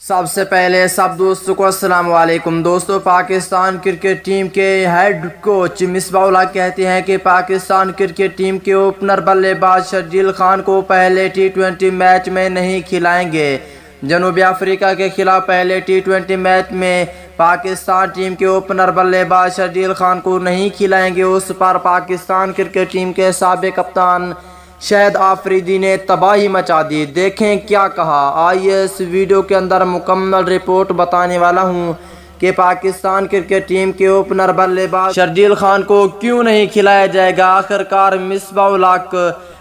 سب سے پہلے سب دوستوں کو السلام علیکم دوستوں۔ پاکستان کرکٹ ٹیم کے ہیڈ کوچ مصباح الحق کہتے ہیں کہ پاکستان کرکٹ ٹیم کے اوپنر بلے باز شرجیل خان کو پہلے ٹی20 میچ میں نہیں کھلائیں گے۔ جنوبی افریقہ کے خلاف پہلے ٹی20 میچ میں پاکستان ٹیم کے اوپنر بلے باز شرجیل خان کو نہیں کھلائیں گے۔ اس پر پاکستان کرکٹ ٹیم کے سابق کپتان شاہد آفریدی نے تباہی مچا دی۔ دیکھیں کیا کہا۔ آئیے اس ویڈیو کے اندر مکمل رپورٹ بتانے والا ہوں کہ پاکستان کرکٹ ٹیم کے اوپنر بلے باز شرجیل خان کو کیوں نہیں کھلایا جائے گا۔ آخرکار مصباح الحق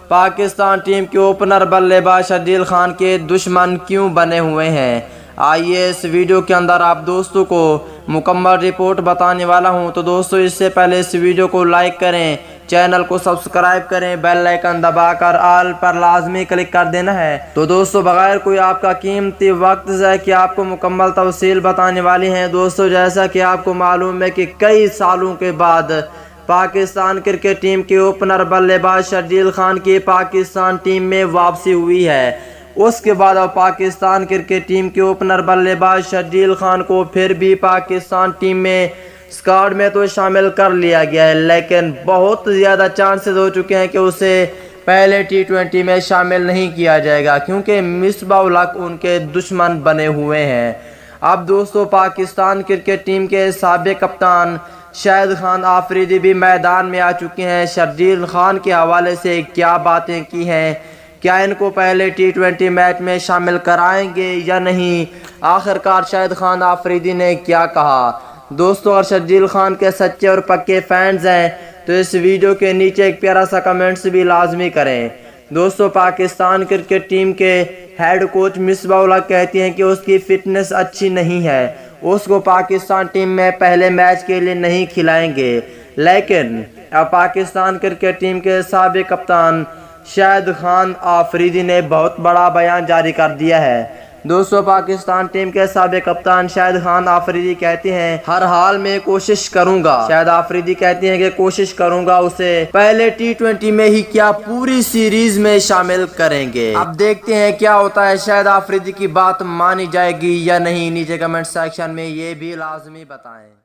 پاکستان ٹیم کے اوپنر بلے باز شرجیل خان کے دشمن کیوں بنے ہوئے ہیں۔ آئیے اس ویڈیو کے اندر آپ دوستوں کو مکمل رپورٹ بتانے والا ہوں۔ تو دوستوں اس سے پہلے اس ویڈیو کو لائک کریں، چینل کو سبسکرائب کریں، بیل آئیکن دبا کر آل پر لازمی کلک کر دینا ہے۔ تو دوستوں بغیر کوئی آپ کا قیمتی وقت ضائع کیے آپ کو مکمل تفصیل بتانے والی ہیں۔ دوستوں جیسا کہ آپ کو معلوم ہے کہ کئی سالوں کے بعد پاکستان کرکٹ ٹیم کے اوپنر بلے باز شرجیل خان کی پاکستان ٹیم میں واپسی ہوئی ہے۔ اس کے بعد اب پاکستان کرکٹ ٹیم کے اوپنر بلے باز شرجیل خان کو پھر بھی پاکستان ٹیم میں اسکواڈ میں تو شامل کر لیا گیا ہے، لیکن بہت زیادہ چانسز ہو چکے ہیں کہ اسے پہلے ٹی20 میں شامل نہیں کیا جائے گا، کیونکہ مصباح الحق ان کے دشمن بنے ہوئے ہیں۔ اب دوستوں پاکستان کرکٹ ٹیم کے سابق کپتان شاہد خان آفریدی بھی میدان میں آ چکے ہیں۔ شرجیل خان کے حوالے سے کیا باتیں کی ہیں، کیا ان کو پہلے ٹی20 میچ میں شامل کرائیں گے یا نہیں، آخرکار شاہد خان آفریدی نے کیا کہا۔ دوستو اگر شرجیل خان کے سچے اور پکے فینز ہیں تو اس ویڈیو کے نیچے ایک پیارا سا کمنٹس بھی لازمی کریں۔ دوستو پاکستان کرکٹ ٹیم کے ہیڈ کوچ مصباح الحق کہتے ہیں کہ اس کی فٹنس اچھی نہیں ہے، اس کو پاکستان ٹیم میں پہلے میچ کے لیے نہیں کھلائیں گے۔ لیکن اب پاکستان کرکٹ ٹیم کے سابق کپتان شاہد خان آفریدی نے بہت بڑا بیان جاری کر دیا ہے۔ دوستو پاکستان ٹیم کے سابق کپتان شاہد خان آفریدی کہتے ہیں ہر حال میں کوشش کروں گا۔ شاہد آفریدی کہتے ہیں کہ کوشش کروں گا اسے پہلے ٹی20 میں ہی کیا پوری سیریز میں شامل کریں گے۔ اب دیکھتے ہیں کیا ہوتا ہے، شاہد آفریدی کی بات مانی جائے گی یا نہیں۔ نیچے کمنٹ سیکشن میں یہ بھی لازمی بتائیں۔